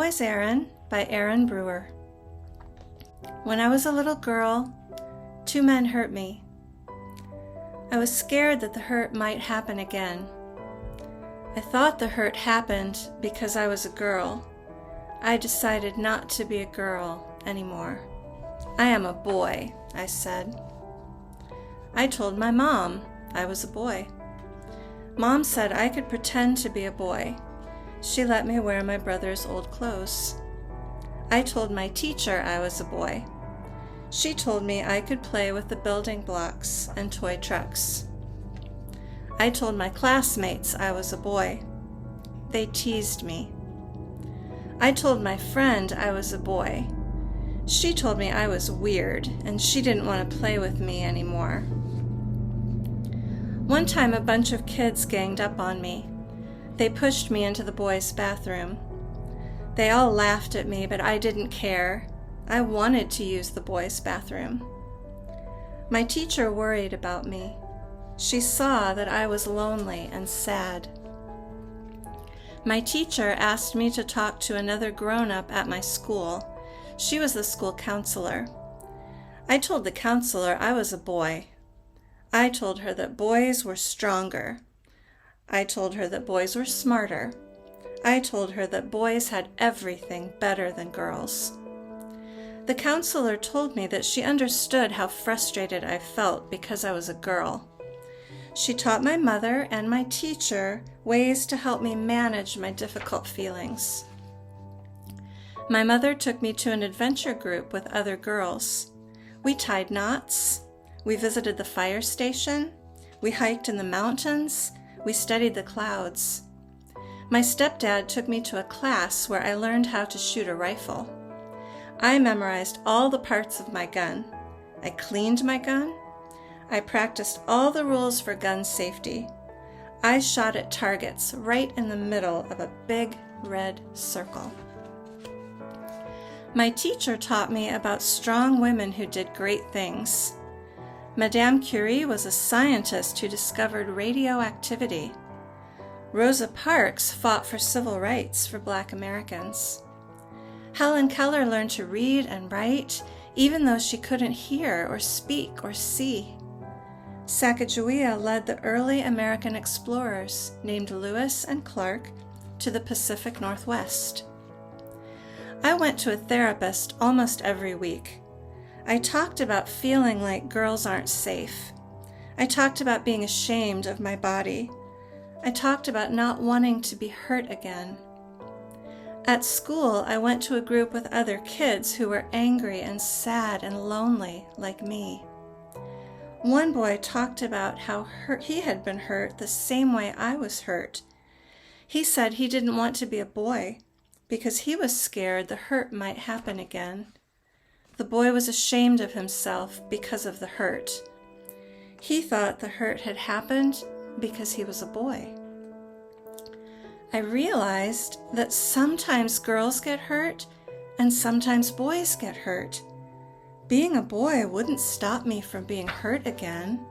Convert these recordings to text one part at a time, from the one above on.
Always Erin by Erin Brewer. When I was a little girl, 2 men hurt me. I was scared that the hurt might happen again. I thought the hurt happened because I was a girl. I decided not to be a girl anymore. I am a boy, I said. I told my mom I was a boy. Mom said I could pretend to be a boy. She let me wear my brother's old clothes. I told my teacher I was a boy. She told me I could play with the building blocks and toy trucks. I told my classmates I was a boy. They teased me. I told my friend I was a boy. She told me I was weird and she didn't want to play with me anymore. One time a bunch of kids ganged up on me. They pushed me into the boys' bathroom. They all laughed at me, but I didn't care. I wanted to use the boys' bathroom. My teacher worried about me. She saw that I was lonely and sad. My teacher asked me to talk to another grown-up at my school. She was the school counselor. I told the counselor I was a boy. I told her that boys were stronger. I told her that boys were smarter. I told her that boys had everything better than girls. The counselor told me that she understood how frustrated I felt because I was a girl. She taught my mother and my teacher ways to help me manage my difficult feelings. My mother took me to an adventure group with other girls. We tied knots. We visited the fire station. We hiked in the mountains. We studied the clouds. My stepdad took me to a class where I learned how to shoot a rifle. I memorized all the parts of my gun. I cleaned my gun. I practiced all the rules for gun safety. I shot at targets right in the middle of a big red circle. My teacher taught me about strong women who did great things. Madame Curie was a scientist who discovered radioactivity. Rosa Parks fought for civil rights for Black Americans. Helen Keller learned to read and write, even though she couldn't hear or speak or see. Sacagawea led the early American explorers, named Lewis and Clark, to the Pacific Northwest. I went to a therapist almost every week. I talked about feeling like girls aren't safe. I talked about being ashamed of my body. I talked about not wanting to be hurt again. At school, I went to a group with other kids who were angry and sad and lonely like me. One boy talked about how he had been hurt the same way I was hurt. He said he didn't want to be a boy because he was scared the hurt might happen again. The boy was ashamed of himself because of the hurt. He thought the hurt had happened because he was a boy. I realized that sometimes girls get hurt and sometimes boys get hurt. Being a boy wouldn't stop me from being hurt again.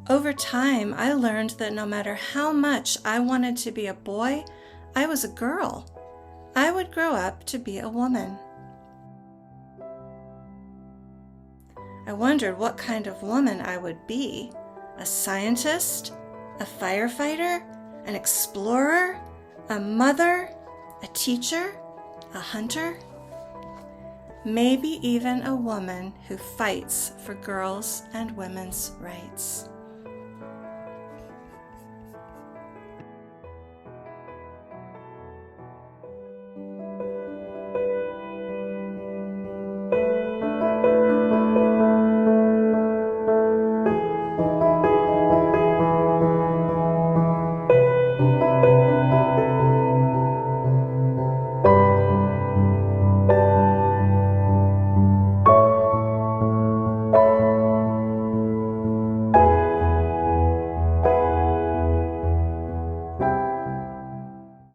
Over time, I learned that no matter how much I wanted to be a boy, I was a girl. I would grow up to be a woman. I wondered what kind of woman I would be. A scientist? A firefighter? An explorer? A mother? A teacher? A hunter? Maybe even a woman who fights for girls' and women's rights.